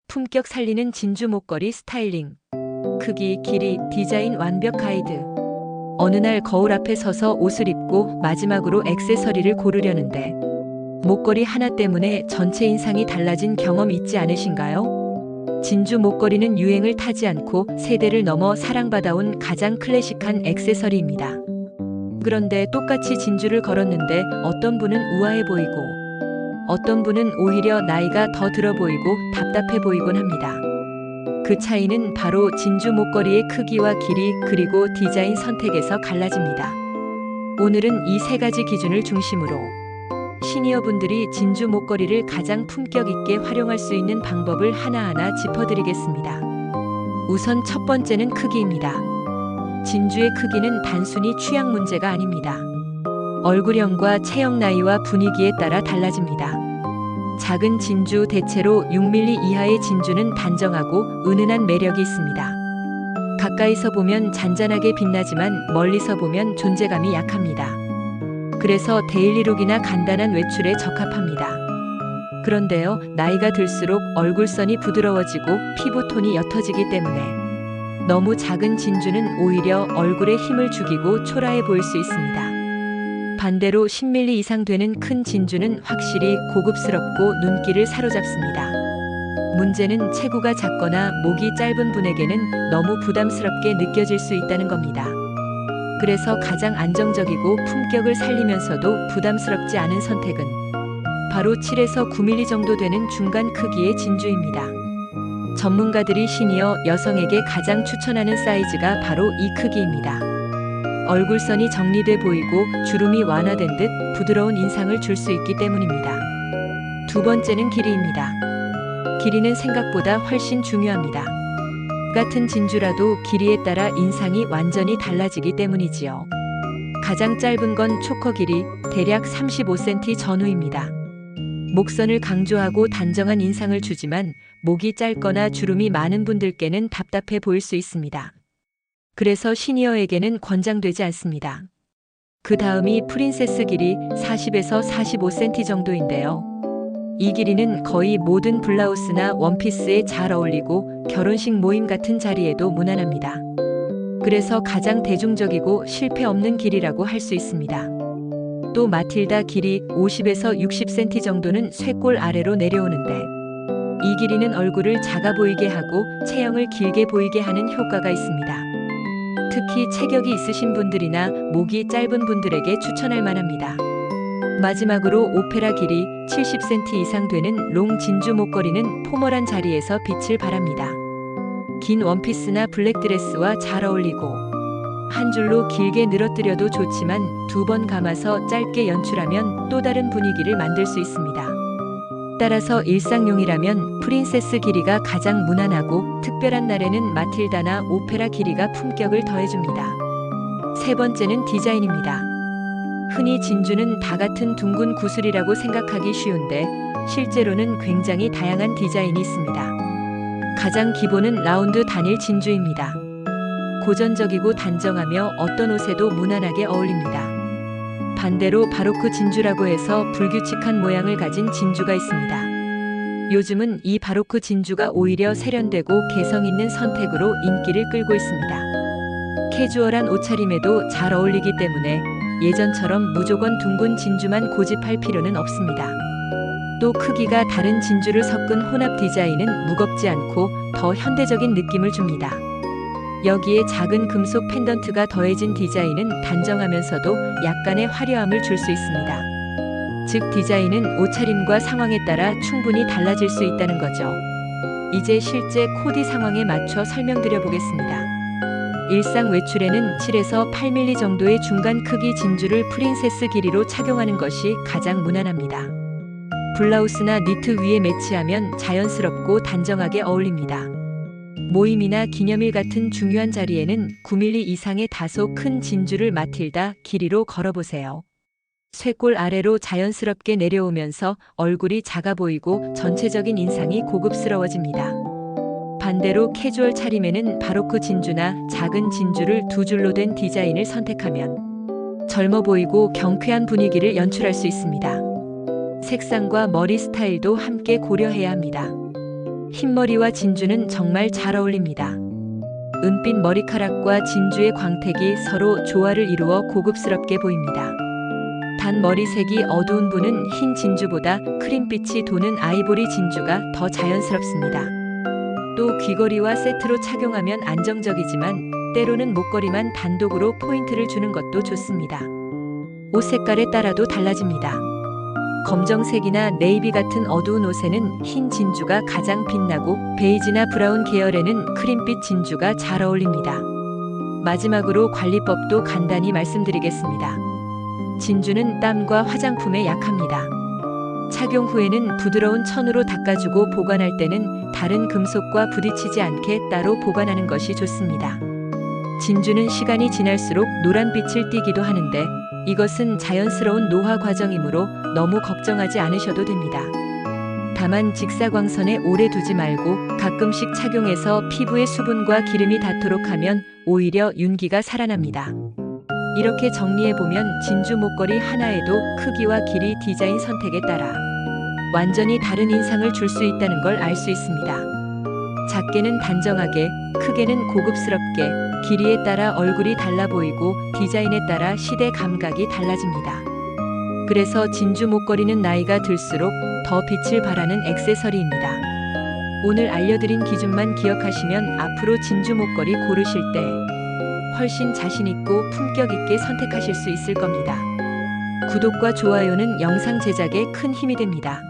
품격 살리는 진주 목걸이 스타일링. 크기, 길이, 디자인 완벽 가이드. 어느 날 거울 앞에 서서 옷을 입고 마지막으로 액세서리를 고르려는데 목걸이 하나 때문에 전체 인상이 달라진 경험 있지 않으신가요? 진주 목걸이는 유행을 타지 않고 세대를 넘어 사랑받아온 가장 클래식한 액세서리입니다. 그런데 똑같이 진주를 걸었는데 어떤 분은 우아해 보이고 어떤 분은 오히려 나이가 더 들어 보이고 답답해 보이곤 합니다. 그 차이는 바로 진주 목걸이의 크기와 길이 그리고 디자인 선택에서 갈라집니다. 오늘은 이 세 가지 기준을 중심으로 시니어분들이 진주 목걸이를 가장 품격 있게 활용할 수 있는 방법을 하나하나 짚어드리겠습니다. 우선 첫 번째는 크기입니다. 진주의 크기는 단순히 취향 문제가 아닙니다. 얼굴형과 체형 나이와 분위기에 따라 달라집니다. 작은 진주, 대체로 6mm 이하의 진주는 단정하고 은은한 매력이 있습니다. 가까이서 보면 잔잔하게 빛나지만 멀리서 보면 존재감이 약합니다. 그래서 데일리룩이나 간단한 외출에 적합합니다. 그런데요, 나이가 들수록 얼굴선이 부드러워지고 피부톤이 옅어지기 때문에 너무 작은 진주는 오히려 얼굴에 힘을 죽이고 초라해 보일 수 있습니다. 반대로 10mm 이상 되는 큰 진주는 확실히 고급스럽고 눈길을 사로잡습니다. 문제는 체구가 작거나 목이 짧은 분에게는 너무 부담스럽게 느껴질 수 있다는 겁니다. 그래서 가장 안정적이고 품격을 살리면서도 부담스럽지 않은 선택은 바로 7에서 9mm 정도 되는 중간 크기의 진주입니다. 전문가들이 시니어 여성에게 가장 추천하는 사이즈가 바로 이 크기입니다. 얼굴선이 정리돼 보이고 주름이 완화된 듯 부드러운 인상을 줄 수 있기 때문입니다. 두 번째는 길이입니다. 길이는 생각보다 훨씬 중요합니다. 같은 진주라도 길이에 따라 인상이 완전히 달라지기 때문이지요. 가장 짧은 건 초커 길이 대략 35cm 전후입니다. 목선을 강조하고 단정한 인상을 주지만 목이 짧거나 주름이 많은 분들께는 답답해 보일 수 있습니다. 그래서 시니어에게는 권장되지 않습니다. 그 다음이 프린세스 길이 40에서 45cm 정도인데요. 이 길이는 거의 모든 블라우스나 원피스에 잘 어울리고 결혼식 모임 같은 자리에도 무난합니다. 그래서 가장 대중적이고 실패 없는 길이라고 할 수 있습니다. 또 마틸다 길이 50에서 60cm 정도는 쇄골 아래로 내려오는데 이 길이는 얼굴을 작아 보이게 하고 체형을 길게 보이게 하는 효과가 있습니다. 특히 체격이 있으신 분들이나 목이 짧은 분들에게 추천할 만합니다. 마지막으로 오페라 길이 70cm 이상 되는 롱 진주 목걸이는 포멀한 자리에서 빛을 발합니다. 긴 원피스나 블랙드레스와 잘 어울리고 한 줄로 길게 늘어뜨려도 좋지만 두 번 감아서 짧게 연출하면 또 다른 분위기를 만들 수 있습니다. 따라서 일상용이라면 프린세스 길이가 가장 무난하고 특별한 날에는 마틸다나 오페라 길이가 품격을 더해줍니다. 세 번째는 디자인입니다. 흔히 진주는 다 같은 둥근 구슬이라고 생각하기 쉬운데 실제로는 굉장히 다양한 디자인이 있습니다. 가장 기본은 라운드 단일 진주입니다. 고전적이고 단정하며 어떤 옷에도 무난하게 어울립니다. 반대로 바로크 진주라고 해서 불규칙한 모양을 가진 진주가 있습니다. 요즘은 이 바로크 진주가 오히려 세련되고 개성 있는 선택으로 인기를 끌고 있습니다. 캐주얼한 옷차림에도 잘 어울리기 때문에 예전처럼 무조건 둥근 진주만 고집할 필요는 없습니다. 또 크기가 다른 진주를 섞은 혼합 디자인은 무겁지 않고 더 현대적인 느낌을 줍니다. 여기에 작은 금속 펜던트가 더해진 디자인은 단정하면서도 약간의 화려함을 줄 수 있습니다. 즉 디자인은 옷차림과 상황에 따라 충분히 달라질 수 있다는 거죠. 이제 실제 코디 상황에 맞춰 설명드려 보겠습니다. 일상 외출에는 7에서 8mm 정도의 중간 크기 진주를 프린세스 길이로 착용하는 것이 가장 무난합니다. 블라우스나 니트 위에 매치하면 자연스럽고 단정하게 어울립니다. 모임이나 기념일 같은 중요한 자리에는 9mm 이상의 다소 큰 진주를 마틸다 길이로 걸어보세요. 쇄골 아래로 자연스럽게 내려오면서 얼굴이 작아 보이고 전체적인 인상이 고급스러워집니다. 반대로 캐주얼 차림에는 바로크 진주나 작은 진주를 두 줄로 된 디자인을 선택하면 젊어 보이고 경쾌한 분위기를 연출할 수 있습니다. 색상과 머리 스타일도 함께 고려해야 합니다. 흰머리와 진주는 정말 잘 어울립니다. 은빛 머리카락과 진주의 광택이 서로 조화를 이루어 고급스럽게 보입니다. 단 머리색이 어두운 분은 흰 진주보다 크림빛이 도는 아이보리 진주가 더 자연스럽습니다. 또 귀걸이와 세트로 착용하면 안정적이지만 때로는 목걸이만 단독으로 포인트를 주는 것도 좋습니다. 옷 색깔에 따라도 달라집니다. 검정색이나 네이비 같은 어두운 옷에는 흰 진주가 가장 빛나고 베이지나 브라운 계열에는 크림빛 진주가 잘 어울립니다. 마지막으로 관리법도 간단히 말씀드리겠습니다. 진주는 땀과 화장품에 약합니다. 착용 후에는 부드러운 천으로 닦아주고 보관할 때는 다른 금속과 부딪히지 않게 따로 보관하는 것이 좋습니다. 진주는 시간이 지날수록 노란빛을 띠기도 하는데 이것은 자연스러운 노화 과정이므로 너무 걱정하지 않으셔도 됩니다. 다만 직사광선에 오래 두지 말고 가끔씩 착용해서 피부의 수분과 기름이 닿도록 하면 오히려 윤기가 살아납니다. 이렇게 정리해보면 진주 목걸이 하나에도 크기와 길이, 디자인 선택에 따라 완전히 다른 인상을 줄 수 있다는 걸 알 수 있습니다. 작게는 단정하게, 크게는 고급스럽게, 길이에 따라 얼굴이 달라 보이고 디자인에 따라 시대 감각이 달라집니다. 그래서 진주 목걸이는 나이가 들수록 더 빛을 발하는 액세서리입니다. 오늘 알려드린 기준만 기억하시면 앞으로 진주 목걸이 고르실 때 훨씬 자신있고 품격있게 선택하실 수 있을 겁니다. 구독과 좋아요는 영상 제작에 큰 힘이 됩니다.